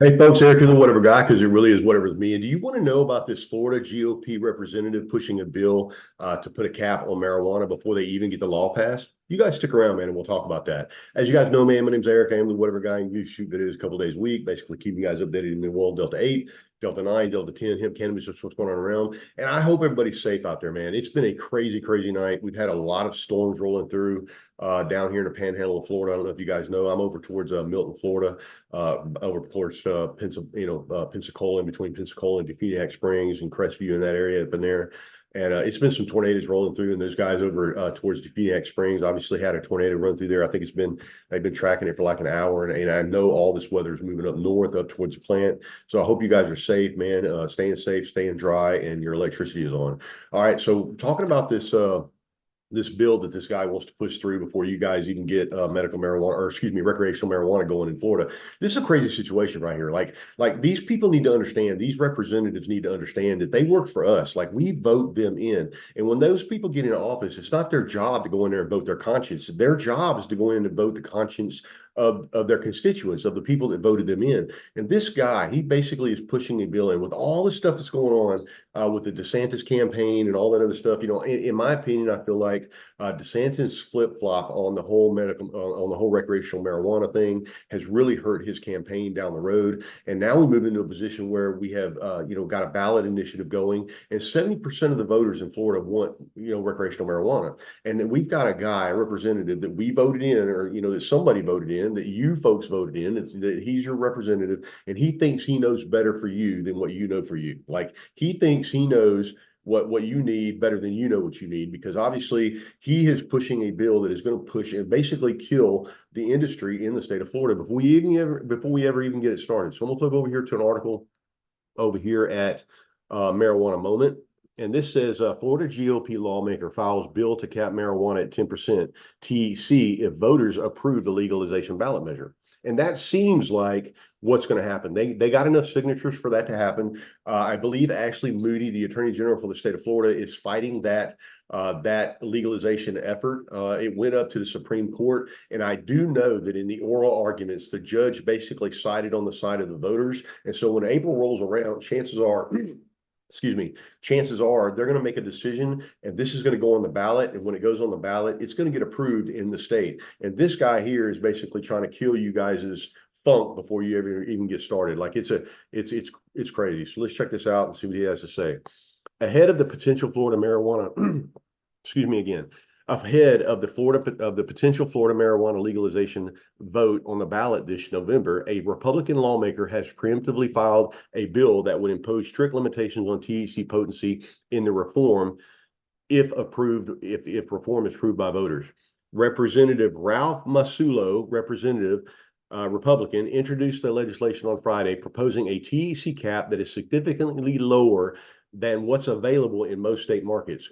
Hey folks, Eric is a whatever guy because it really is whatever with me. And do you want to know about this Florida GOP representative pushing a bill to put a cap on marijuana before they even get the law passed? You guys stick around, man, and we'll talk about that. As you guys know, man, my name's Eric. I'm the whatever guy. You shoot videos a couple days a week, basically keeping you guys updated in the world Delta 8, Delta 9, Delta 10, hemp cannabis, what's going on around. And I hope everybody's safe out there, man. It's been a crazy, crazy night. We've had a lot of storms rolling through down here in the panhandle of Florida. I don't know if you guys know, I'm over towards Milton, Florida, over towards Pensacola, in between Pensacola and Defeat Springs and Crestview in that area up in there. And it's been some tornadoes rolling through, and those guys over towards Defeat Springs obviously had a tornado run through there. I think they've been tracking it for like an hour, and I know all this weather is moving up north, up towards the plant. So I hope you guys are safe, man. Staying safe, staying dry, and your electricity is on. All right, so talking about this bill that this guy wants to push through before you guys even get medical marijuana, or excuse me, recreational marijuana going in Florida. This is a crazy situation right here. Like these people need to understand, these representatives need to understand that they work for us. Like we vote them in. And when those people get into office, it's not their job to go in there and vote their conscience. Their job is to go in and vote the conscience of their constituents, of the people that voted them in. And this guy, he basically is pushing a bill in with all the stuff that's going on with the DeSantis campaign and all that other stuff. You know, in my opinion, I feel like DeSantis flip-flop on the whole on the whole recreational marijuana thing has really hurt his campaign down the road. And now we move into a position where we have, got a ballot initiative going, and 70% of the voters in Florida want, recreational marijuana. And then we've got a guy, a representative that we voted in, or, that somebody voted in, that you folks voted in, that he's your representative, and he thinks he knows better for you than what you know for you. Like he thinks he knows what you need better than you know what you need, because obviously he is pushing a bill that is going to push and basically kill the industry in the state of Florida before we ever even get it started. So I'm gonna flip over here to an article over here at Marijuana Moment. And this says Florida GOP lawmaker files bill to cap marijuana at 10% THC if voters approve the legalization ballot measure. And that seems like what's going to happen. They got enough signatures for that to happen. I believe Ashley Moody, the Attorney General for the state of Florida, is fighting that legalization effort. It went up to the Supreme Court, and I do know that in the oral arguments, the judge basically sided on the side of the voters. And so when April rolls around, chances are chances are they're going to make a decision, and this is going to go on the ballot. And when it goes on the ballot, it's going to get approved in the state. And this guy here is basically trying to kill you guys' funk before you ever even get started. Like it's crazy. So let's check this out and see what he has to say. Ahead of the potential Florida marijuana, excuse me again, ahead of the potential Florida marijuana legalization vote on the ballot this November, a Republican lawmaker has preemptively filed a bill that would impose strict limitations on THC potency in the reform if reform is approved by voters. Representative Ralph Masulo, Republican, introduced the legislation on Friday, proposing a THC cap that is significantly lower than what's available in most state markets.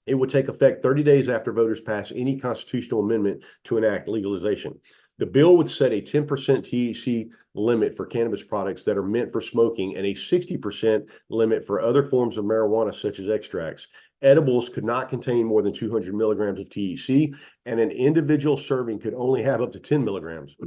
It would take effect 30 days after voters pass any constitutional amendment to enact legalization. The bill would set a 10% THC limit for cannabis products that are meant for smoking and a 60% limit for other forms of marijuana, such as extracts. Edibles could not contain more than 200 milligrams of THC, and an individual serving could only have up to 10 milligrams.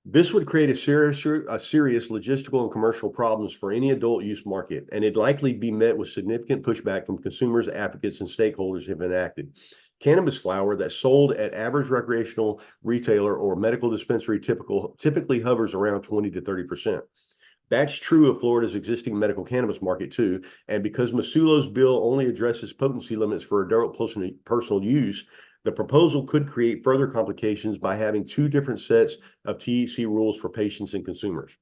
This would create a serious logistical and commercial problems for any adult use market, and it'd likely be met with significant pushback from consumers, advocates, and stakeholders if enacted. Cannabis flower that's sold at average recreational retailer or medical dispensary typically hovers around 20 to 30%. That's true of Florida's existing medical cannabis market too. And because Masulo's bill only addresses potency limits for adult personal use, the proposal could create further complications by having two different sets of THC rules for patients and consumers.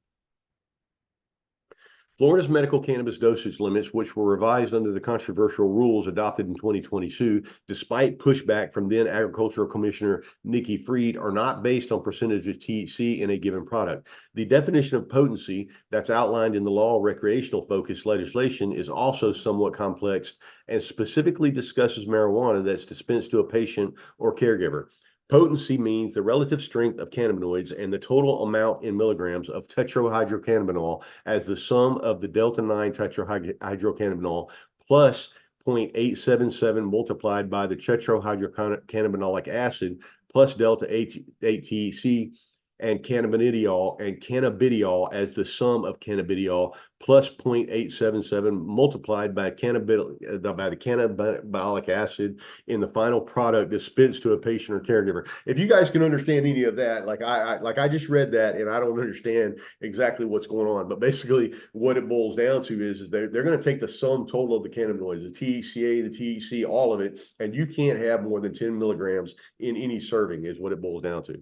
Florida's medical cannabis dosage limits, which were revised under the controversial rules adopted in 2022, despite pushback from then Agricultural Commissioner Nikki Fried, are not based on percentage of THC in a given product. The definition of potency that's outlined in the law recreational focused legislation is also somewhat complex and specifically discusses marijuana that's dispensed to a patient or caregiver. Potency means the relative strength of cannabinoids and the total amount in milligrams of tetrahydrocannabinol as the sum of the delta 9 tetrahydrocannabinol plus 0.877 multiplied by the tetrahydrocannabinolic acid plus delta 8 THC and cannabidiol as the sum of cannabidiol plus 0.877 multiplied by the cannabolic acid in the final product dispensed to a patient or caregiver. If you guys can understand any of that, like I just read that and I don't understand exactly what's going on, but basically what it boils down to is they're going to take the sum total of the cannabinoids, the THCa, the THC, all of it, and you can't have more than 10 milligrams in any serving is what it boils down to.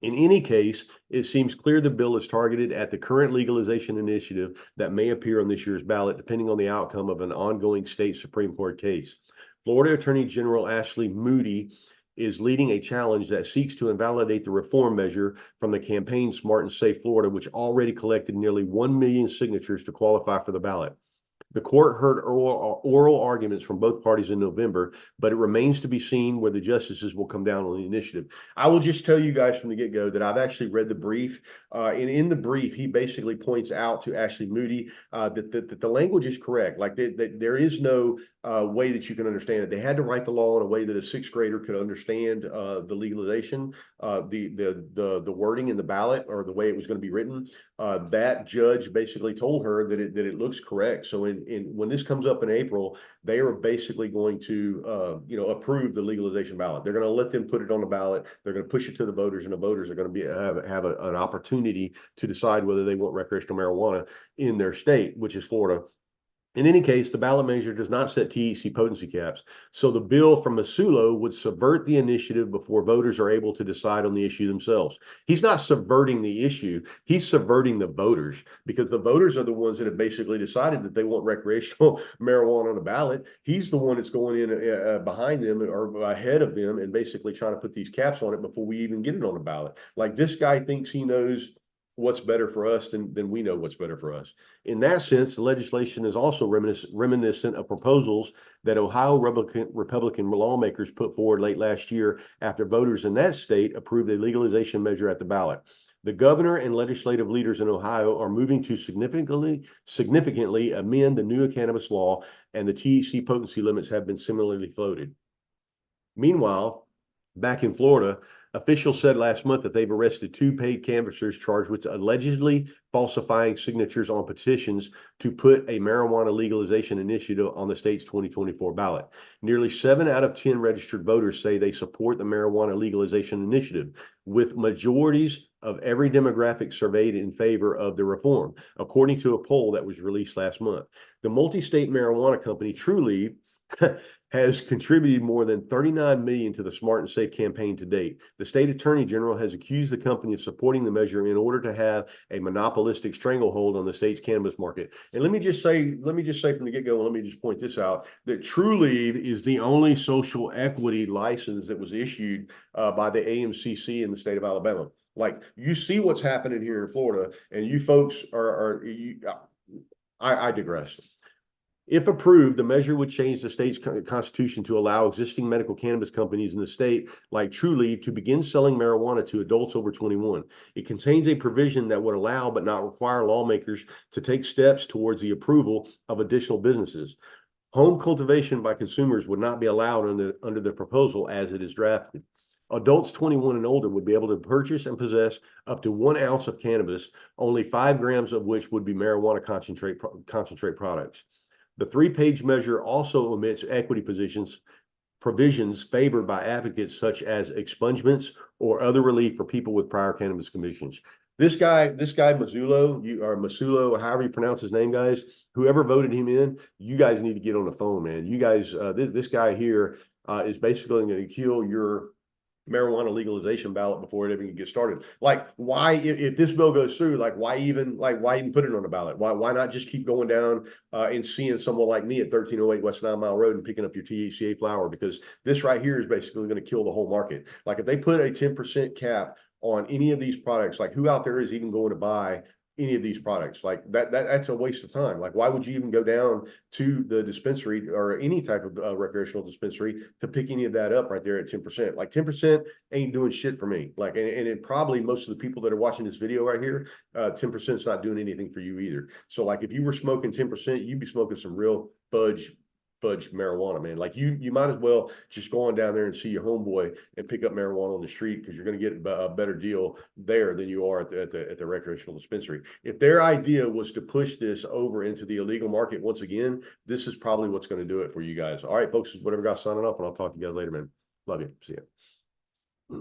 In any case, it seems clear the bill is targeted at the current legalization initiative that may appear on this year's ballot, depending on the outcome of an ongoing state Supreme Court case. Florida Attorney General Ashley Moody is leading a challenge that seeks to invalidate the reform measure from the campaign Smart and Safe Florida, which already collected nearly 1 million signatures to qualify for the ballot. The court heard oral arguments from both parties in November, but it remains to be seen where the justices will come down on the initiative. I will just tell you guys from the get-go that I've actually read the brief, and in the brief, he basically points out to Ashley Moody that the language is correct. Like there is no way that you can understand it. They had to write the law in a way that a sixth grader could understand the legalization, the wording in the ballot, or the way it was going to be written. That judge basically told her that it looks correct. So when this comes up in April, they are basically going to approve the legalization ballot. They're going to let them put it on the ballot. They're going to push it to the voters, and the voters are going to have an opportunity to decide whether they want recreational marijuana in their state, which is Florida. In any case, the ballot measure does not set THC potency caps, so the bill from Masulo would subvert the initiative before voters are able to decide on the issue themselves. He's not subverting the issue, he's subverting the voters, because the voters are the ones that have basically decided that they want recreational marijuana on the ballot. He's the one that's going in behind them or ahead of them and basically trying to put these caps on it before we even get it on the ballot. Like, this guy thinks he knows what's better for us than we know what's better for us. In that sense, the legislation is also reminiscent of proposals that Ohio Republican lawmakers put forward late last year after voters in that state approved a legalization measure at the ballot. The governor and legislative leaders in Ohio are moving to significantly amend the new cannabis law, and the THC potency limits have been similarly floated. Meanwhile, back in Florida, officials said last month that they've arrested 2 paid canvassers charged with allegedly falsifying signatures on petitions to put a marijuana legalization initiative on the state's 2024 ballot. Nearly 7 out of 10 registered voters say they support the marijuana legalization initiative, with majorities of every demographic surveyed in favor of the reform, according to a poll that was released last month. The multi-state marijuana company Trulieve has contributed more than $39 million to the Smart and Safe campaign to date. The state attorney general has accused the company of supporting the measure in order to have a monopolistic stranglehold on the state's cannabis market. And let me just say from the get-go, let me just point this out, that Trulieve is the only social equity license that was issued by the AMCC in the state of Alabama. Like, you see what's happening here in Florida, and you folks I digress. If approved, the measure would change the state's constitution to allow existing medical cannabis companies in the state, like Trulieve, to begin selling marijuana to adults over 21. It contains a provision that would allow but not require lawmakers to take steps towards the approval of additional businesses. Home cultivation by consumers would not be allowed under the proposal as it is drafted. Adults 21 and older would be able to purchase and possess up to 1 ounce of cannabis, only 5 grams of which would be marijuana concentrate products. The 3-page measure also omits equity provisions favored by advocates such as expungements or other relief for people with prior cannabis convictions. This guy Masulo, however you pronounce his name, guys, whoever voted him in, you guys need to get on the phone, man. You guys, this guy here is basically going to kill your marijuana legalization ballot before it even gets started. Like, why, if this bill goes through, like, why even put it on the ballot? Why not just keep going down and seeing someone like me at 1308 West 9 Mile Road and picking up your THCA flower? Because this right here is basically going to kill the whole market. Like, if they put a 10% cap on any of these products, like, who out there is even going to buy any of these products? Like, that's a waste of time. Like, why would you even go down to the dispensary or any type of recreational dispensary to pick any of that up right there at 10%? Like, 10% ain't doing shit for me. Like, and it probably, most of the people that are watching this video right here, 10% is not doing anything for you either. So, like, if you were smoking 10%, you'd be smoking some real fudge fudge marijuana, man. Like you might as well just go on down there and see your homeboy and pick up marijuana on the street, because you're going to get a better deal there than you are at the recreational dispensary. If their idea was to push this over into the illegal market once again, this is probably what's going to do it for you guys. All right, folks, whatever guy signing off, and I'll talk to you guys later, man. Love you. See ya.